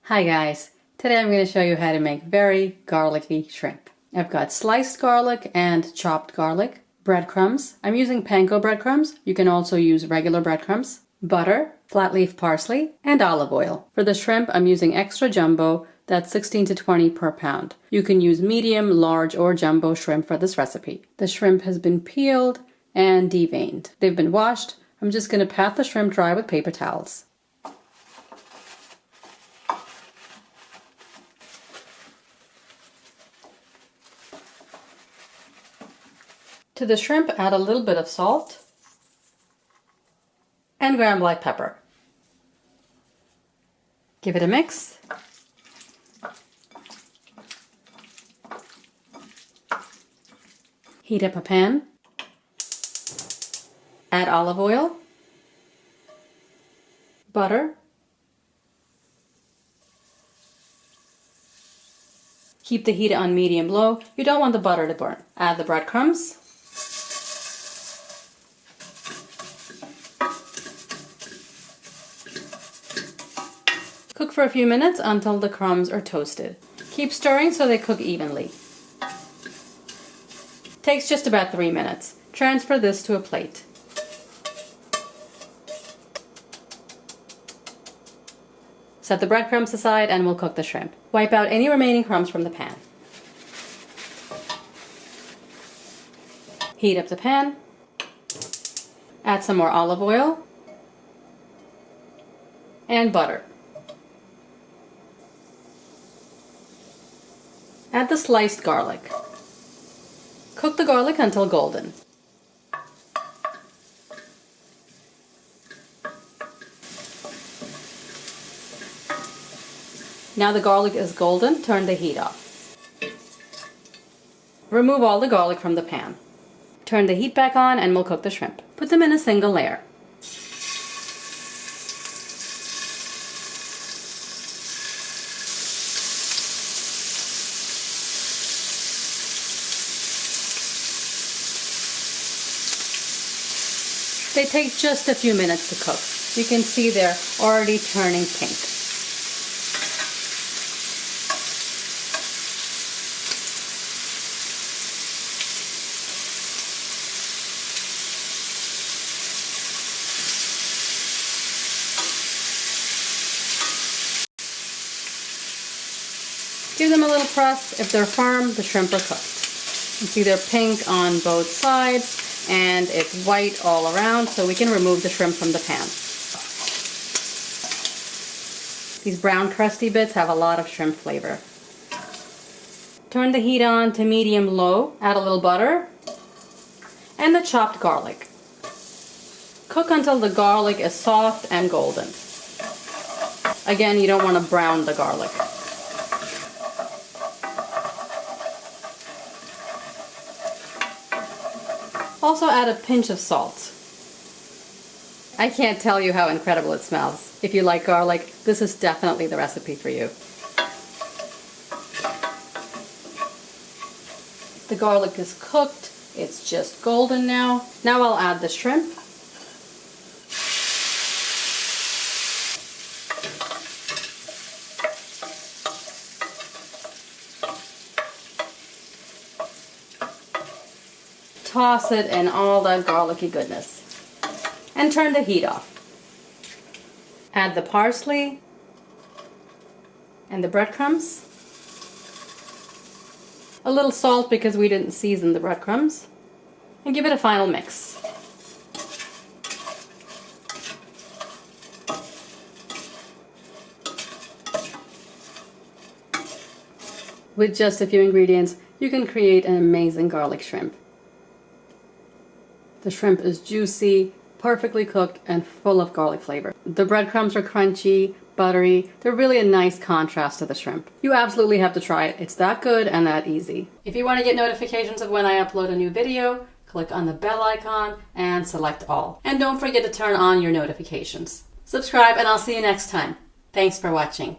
Hi guys, today I'm going to show you how to make very garlicky shrimp. I've got sliced garlic and chopped garlic, breadcrumbs. I'm using panko breadcrumbs. You can also use regular breadcrumbs, butter, flat leaf parsley, and olive oil. For the shrimp, I'm using extra jumbo. That's 16 to 20 per pound. You can use medium, large, or jumbo shrimp for this recipe. The shrimp has been peeled and deveined. They've been washed. I'm just going to pat the shrimp dry with paper towels. To the shrimp, add a little bit of salt and ground black pepper. Give it a mix. Heat up a pan. Add olive oil, butter, keep the heat on medium-low. You don't want the butter to burn. Add the breadcrumbs. Cook for a few minutes until the crumbs are toasted. Keep stirring so they cook evenly. Takes just about 3 minutes. Transfer this to a plate. Set the breadcrumbs aside and we'll cook the shrimp. Wipe out any remaining crumbs from the pan. Heat up the pan. Add some more olive oil and butter. Add the sliced garlic. Cook the garlic until golden. Now the garlic is golden, turn the heat off. Remove all the garlic from the pan. Turn the heat back on and we'll cook the shrimp. Put them in a single layer. They take just a few minutes to cook. You can see they're already turning pink. Give them a little press. If they're firm, the shrimp are cooked. You see they're pink on both sides and it's white all around, so we can remove the shrimp from the pan. These brown crusty bits have a lot of shrimp flavor. Turn the heat on to medium-low, add a little butter and the chopped garlic. Cook until the garlic is soft and golden. Again, you don't want to brown the garlic. Also add a pinch of salt. I can't tell you how incredible it smells. If you like garlic, this is definitely the recipe for you. The garlic is cooked. It's just golden now. Now I'll add the shrimp. Toss it in all that garlicky goodness and turn the heat off. Add the parsley and the breadcrumbs. A little salt because we didn't season the breadcrumbs, and give it a final mix. With just a few ingredients, you can create an amazing garlic shrimp. The shrimp is juicy, perfectly cooked, and full of garlic flavor. The breadcrumbs are crunchy, buttery. They're really a nice contrast to the shrimp. You absolutely have to try it. It's that good and that easy. If you want to get notifications of when I upload a new video, click on the bell icon and select all. And don't forget to turn on your notifications. Subscribe and I'll see you next time. Thanks for watching.